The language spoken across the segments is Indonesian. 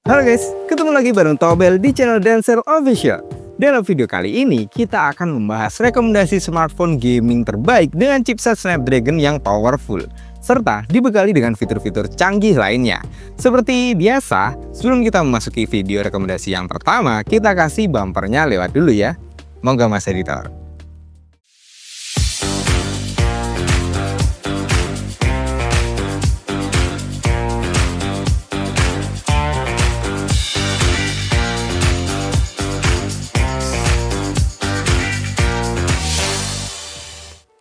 Halo guys, ketemu lagi bareng Tobel di channel Dancer Official. Dalam video kali ini, kita akan membahas rekomendasi smartphone gaming terbaik dengan chipset Snapdragon yang powerful, serta dibekali dengan fitur-fitur canggih lainnya. Seperti biasa, sebelum kita memasuki video rekomendasi yang pertama, kita kasih bumpernya lewat dulu ya. Monggo Mas Editor.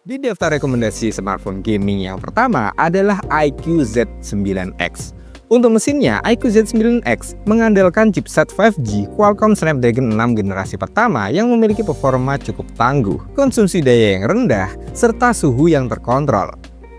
Di daftar rekomendasi smartphone gaming yang pertama adalah iQOO Z9X. Untuk mesinnya, iQOO Z9X mengandalkan chipset 5G Qualcomm Snapdragon 6 generasi pertama yang memiliki performa cukup tangguh, konsumsi daya yang rendah, serta suhu yang terkontrol.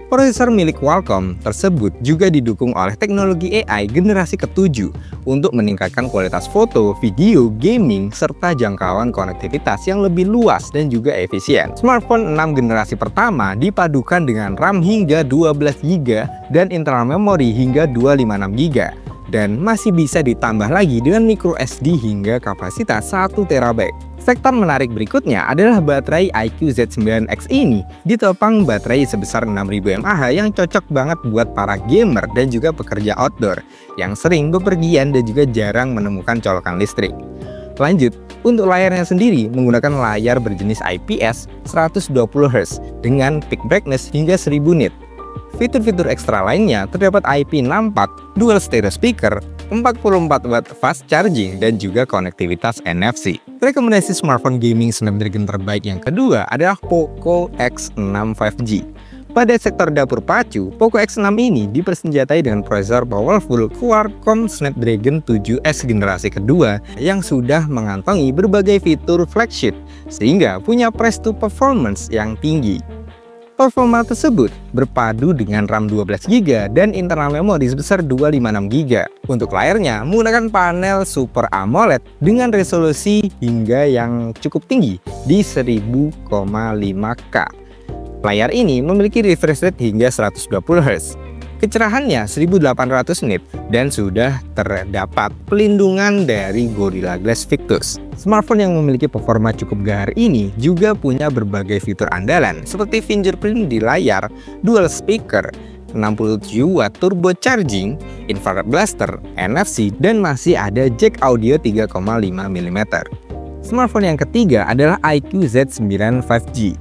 Prosesor milik Qualcomm tersebut juga didukung oleh teknologi AI generasi ke-7 untuk meningkatkan kualitas foto, video, gaming, serta jangkauan konektivitas yang lebih luas dan juga efisien. Smartphone 6 generasi pertama dipadukan dengan RAM hingga 12GB dan internal memory hingga 256GB, dan masih bisa ditambah lagi dengan micro SD hingga kapasitas 1TB. Sektor menarik berikutnya adalah baterai iQOO Z9X ini ditopang baterai sebesar 6000 mAh yang cocok banget buat para gamer dan juga pekerja outdoor yang sering bepergian dan juga jarang menemukan colokan listrik. Lanjut, untuk layarnya sendiri menggunakan layar berjenis IPS 120Hz dengan peak brightness hingga 1000 nit. Fitur-fitur ekstra lainnya terdapat IP64, dual stereo speaker, 44 watt fast charging, dan juga konektivitas NFC. Rekomendasi smartphone gaming Snapdragon terbaik yang kedua adalah Poco X6 5G. Pada sektor dapur pacu, Poco X6 ini dipersenjatai dengan prosesor powerful Qualcomm Snapdragon 7S generasi kedua yang sudah mengantongi berbagai fitur flagship sehingga punya price to performance yang tinggi. Performa tersebut berpadu dengan RAM 12GB dan internal memory sebesar 256GB. Untuk layarnya menggunakan panel Super AMOLED dengan resolusi hingga yang cukup tinggi di 1000,5K. Layar ini memiliki refresh rate hingga 120Hz. Kecerahannya 1800 nit dan sudah terdapat pelindungan dari Gorilla Glass Victus. Smartphone yang memiliki performa cukup gahar ini juga punya berbagai fitur andalan seperti fingerprint di layar, dual speaker, 67 watt turbo charging, infrared blaster, NFC, dan masih ada jack audio 3,5 mm. Smartphone yang ketiga adalah iQOO Z9 5G.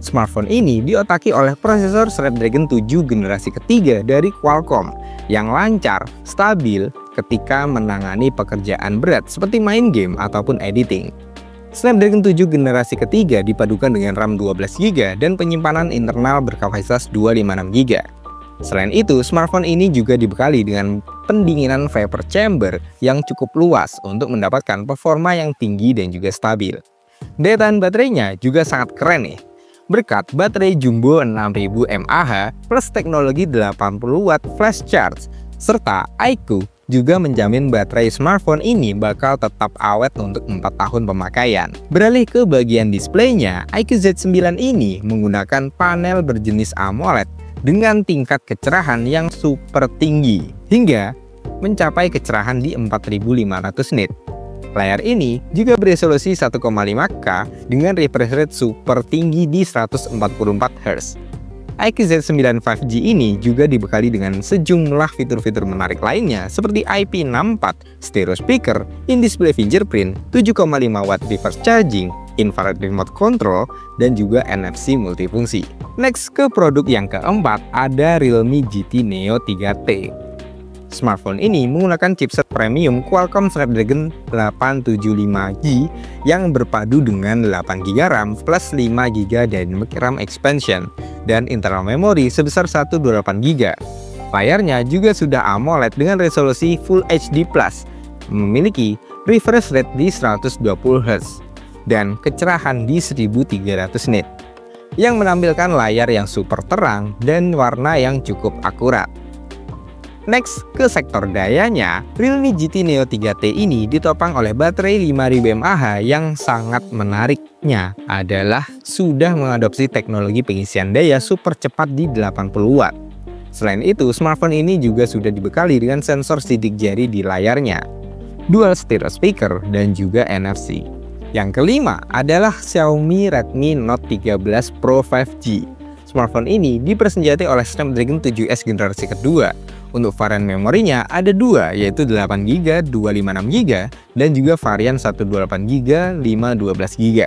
Smartphone ini diotaki oleh prosesor Snapdragon 7 generasi ketiga dari Qualcomm yang lancar, stabil ketika menangani pekerjaan berat seperti main game ataupun editing. Snapdragon 7 generasi ketiga dipadukan dengan RAM 12GB dan penyimpanan internal berkapasitas 256GB. Selain itu, smartphone ini juga dibekali dengan pendinginan vapor chamber yang cukup luas untuk mendapatkan performa yang tinggi dan juga stabil. Daya tahan baterainya juga sangat keren nih, berkat baterai jumbo 6000 mAh plus teknologi 80 watt flash charge, serta iQOO juga menjamin baterai smartphone ini bakal tetap awet untuk 4 tahun pemakaian. Beralih ke bagian displaynya, iQOO Z9 ini menggunakan panel berjenis AMOLED dengan tingkat kecerahan yang super tinggi hingga mencapai kecerahan di 4500 nit. Layar ini juga beresolusi 1,5K dengan refresh rate super tinggi di 144Hz. iQOO Z9 5G ini juga dibekali dengan sejumlah fitur-fitur menarik lainnya seperti IP64, stereo speaker, in-display fingerprint, 7,5 watt reverse charging, infrared remote control, dan juga NFC multifungsi. Next ke produk yang keempat ada Realme GT Neo 3T. Smartphone ini menggunakan chipset premium Qualcomm Snapdragon 875G yang berpadu dengan 8GB RAM plus 5GB dynamic RAM expansion dan internal memory sebesar 128GB. Layarnya juga sudah AMOLED dengan resolusi Full HD+, memiliki refresh rate di 120Hz dan kecerahan di 1300 nit, yang menampilkan layar yang super terang dan warna yang cukup akurat. Next, ke sektor dayanya, Realme GT Neo 3T ini ditopang oleh baterai 5000 mAh yang sangat menariknya adalah sudah mengadopsi teknologi pengisian daya super cepat di 80 watt. Selain itu, smartphone ini juga sudah dibekali dengan sensor sidik jari di layarnya. dual stereo speaker, dan juga NFC. Yang kelima adalah Xiaomi Redmi Note 13 Pro 5G. Smartphone ini dipersenjatai oleh Snapdragon 7S generasi kedua. Untuk varian memorinya ada dua, yaitu 8GB, 256GB, dan juga varian 128GB, 512GB.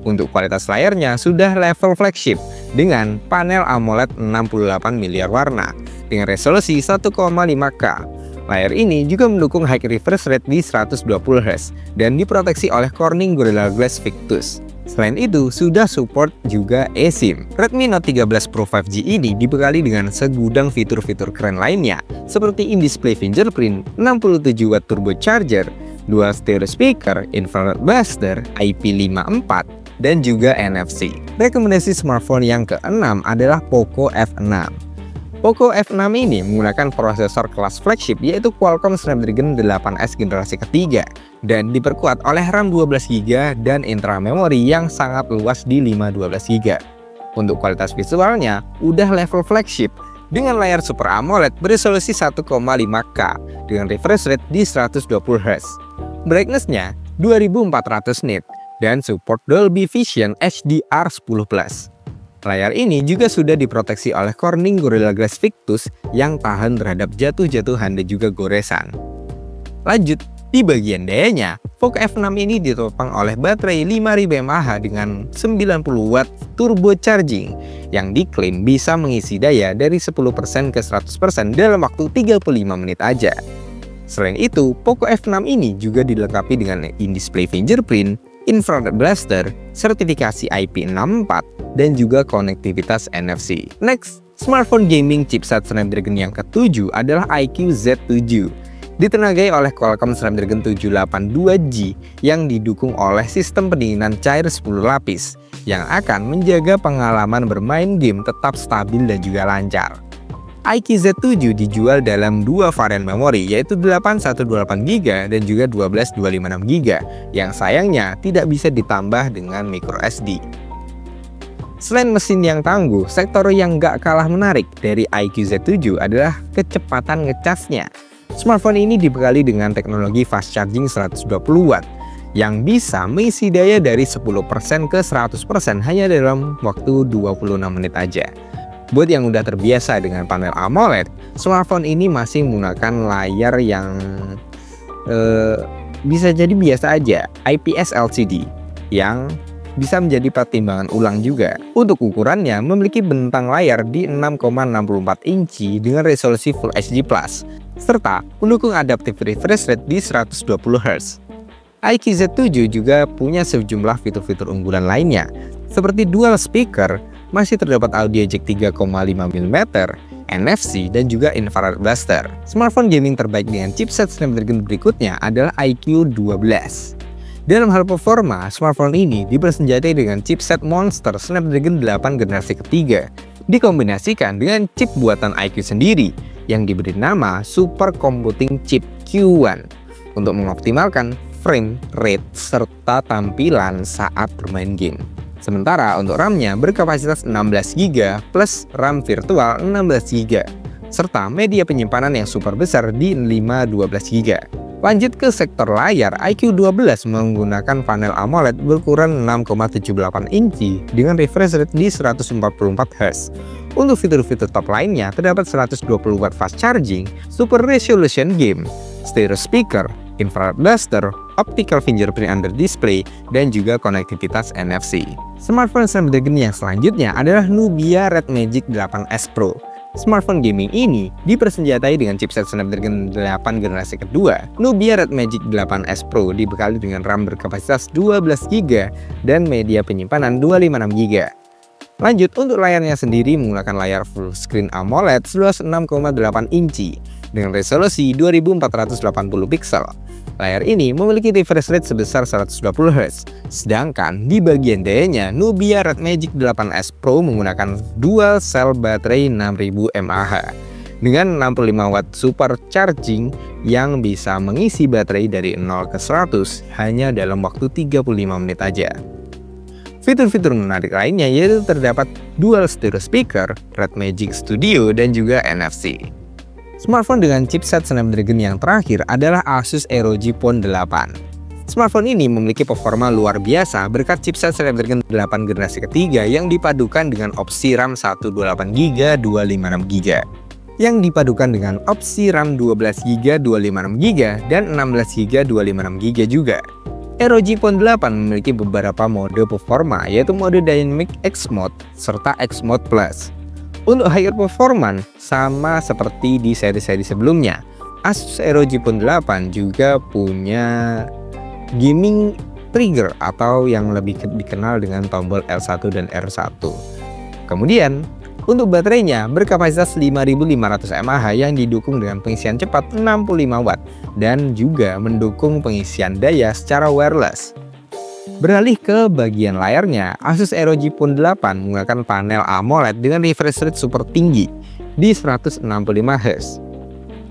Untuk kualitas layarnya sudah level flagship dengan panel AMOLED 68 miliar warna dengan resolusi 1,5K. Layar ini juga mendukung high refresh rate di 120Hz dan diproteksi oleh Corning Gorilla Glass Victus. Selain itu, sudah support juga eSIM. Redmi Note 13 Pro 5G ini dibekali dengan segudang fitur-fitur keren lainnya, seperti in-display fingerprint, 67W turbo charger, dual stereo speaker, infrared blaster, IP54, dan juga NFC. Rekomendasi smartphone yang keenam adalah Poco F6. Poco F6 ini menggunakan prosesor kelas flagship yaitu Qualcomm Snapdragon 8S generasi ketiga dan diperkuat oleh RAM 12GB dan internal memori yang sangat luas di 512GB. Untuk kualitas visualnya udah level flagship dengan layar Super AMOLED beresolusi 1,5K dengan refresh rate di 120Hz. Brightness-nya 2400 nit dan support Dolby Vision HDR10+. Layar ini juga sudah diproteksi oleh Corning Gorilla Glass Victus yang tahan terhadap jatuh-jatuhan dan juga goresan. Lanjut, di bagian dayanya, Poco F6 ini ditopang oleh baterai 5000 mAh dengan 90W turbo charging yang diklaim bisa mengisi daya dari 10% ke 100% dalam waktu 35 menit aja. Selain itu, Poco F6 ini juga dilengkapi dengan in-display fingerprint, infrared blaster, sertifikasi IP64, dan juga konektivitas NFC. Next, smartphone gaming chipset Snapdragon yang ketujuh adalah iQOO Z7. Ditenagai oleh Qualcomm Snapdragon 782G yang didukung oleh sistem pendinginan cair 10 lapis yang akan menjaga pengalaman bermain game tetap stabil dan juga lancar. iQOO Z7 dijual dalam dua varian memori yaitu 8/128GB dan juga 12/256GB yang sayangnya tidak bisa ditambah dengan microSD. Selain mesin yang tangguh, sektor yang gak kalah menarik dari iQOO Z7 adalah kecepatan ngecasnya. Smartphone ini dibekali dengan teknologi fast charging 120W yang bisa mengisi daya dari 10% ke 100% hanya dalam waktu 26 menit aja. Buat yang udah terbiasa dengan panel AMOLED, smartphone ini masih menggunakan layar yang bisa jadi biasa aja, IPS LCD, yang bisa menjadi pertimbangan ulang juga. Untuk ukurannya memiliki bentang layar di 6,64 inci dengan resolusi Full HD+, serta mendukung adaptive refresh rate di 120Hz. iQOO Z7 juga punya sejumlah fitur-fitur unggulan lainnya, seperti dual speaker, masih terdapat audio jack 3,5mm, NFC, dan juga infrared blaster. Smartphone gaming terbaik dengan chipset Snapdragon berikutnya adalah iQOO 12. Dalam hal performa, smartphone ini dipersenjatai dengan chipset Monster Snapdragon 8 generasi ketiga, dikombinasikan dengan chip buatan iQOO sendiri yang diberi nama Super Computing Chip Q1 untuk mengoptimalkan frame rate serta tampilan saat bermain game. Sementara untuk RAM-nya berkapasitas 16GB plus RAM virtual 16GB, serta media penyimpanan yang super besar di 512GB. Lanjut ke sektor layar, iQOO 12 menggunakan panel AMOLED berukuran 6,78 inci dengan refresh rate di 144Hz. Untuk fitur-fitur top lainnya terdapat 120W fast charging, super resolution game, stereo speaker, infrared blaster, optical fingerprint under display, dan juga konektivitas NFC. Smartphone Snapdragon yang selanjutnya adalah Nubia Red Magic 8S Pro. Smartphone gaming ini dipersenjatai dengan chipset Snapdragon 8 generasi kedua. Nubia Red Magic 8S Pro dibekali dengan RAM berkapasitas 12GB dan media penyimpanan 256GB. Lanjut, untuk layarnya sendiri menggunakan layar full screen AMOLED seluas 6,8 inci dengan resolusi 2480 pixel. Layar ini memiliki refresh rate sebesar 120Hz, sedangkan di bagian dayanya Nubia Red Magic 8S Pro menggunakan dual cell baterai 6000 mAh dengan 65W super charging yang bisa mengisi baterai dari 0 ke 100 hanya dalam waktu 35 menit aja. Fitur-fitur menarik lainnya yaitu terdapat dual stereo speaker, Red Magic Studio, dan juga NFC. Smartphone dengan chipset Snapdragon yang terakhir adalah Asus ROG Phone 8. Smartphone ini memiliki performa luar biasa berkat chipset Snapdragon 8 generasi ketiga yang dipadukan dengan opsi RAM 128GB 256GB, yang dipadukan dengan opsi RAM 12GB 256GB dan 16GB 256GB juga. ROG Phone 8 memiliki beberapa mode performa, yaitu mode Dynamic X Mode serta X Mode Plus. Untuk higher performance, sama seperti di seri-seri sebelumnya, Asus ROG Phone 8 juga punya gaming trigger atau yang lebih dikenal dengan tombol L1 dan R1. Kemudian, untuk baterainya berkapasitas 5500 mAh yang didukung dengan pengisian cepat 65 Watt dan juga mendukung pengisian daya secara wireless. Beralih ke bagian layarnya, Asus ROG Phone 8 menggunakan panel AMOLED dengan refresh rate super tinggi di 165Hz.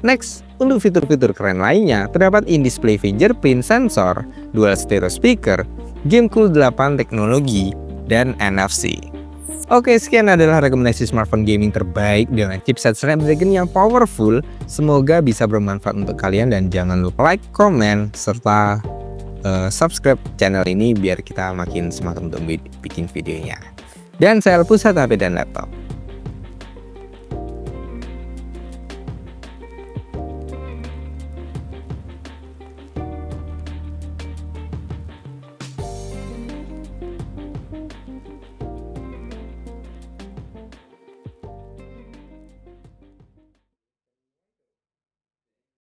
Next, untuk fitur-fitur keren lainnya, terdapat in-display fingerprint sensor, dual stereo speaker, GameCool 8 teknologi, dan NFC. Oke, sekian adalah rekomendasi smartphone gaming terbaik dengan chipset Snapdragon yang powerful. Semoga bisa bermanfaat untuk kalian dan jangan lupa like, comment, serta subscribe channel ini biar kita makin semangat untuk bikin videonya. Dan saya Pusat HP dan Laptop.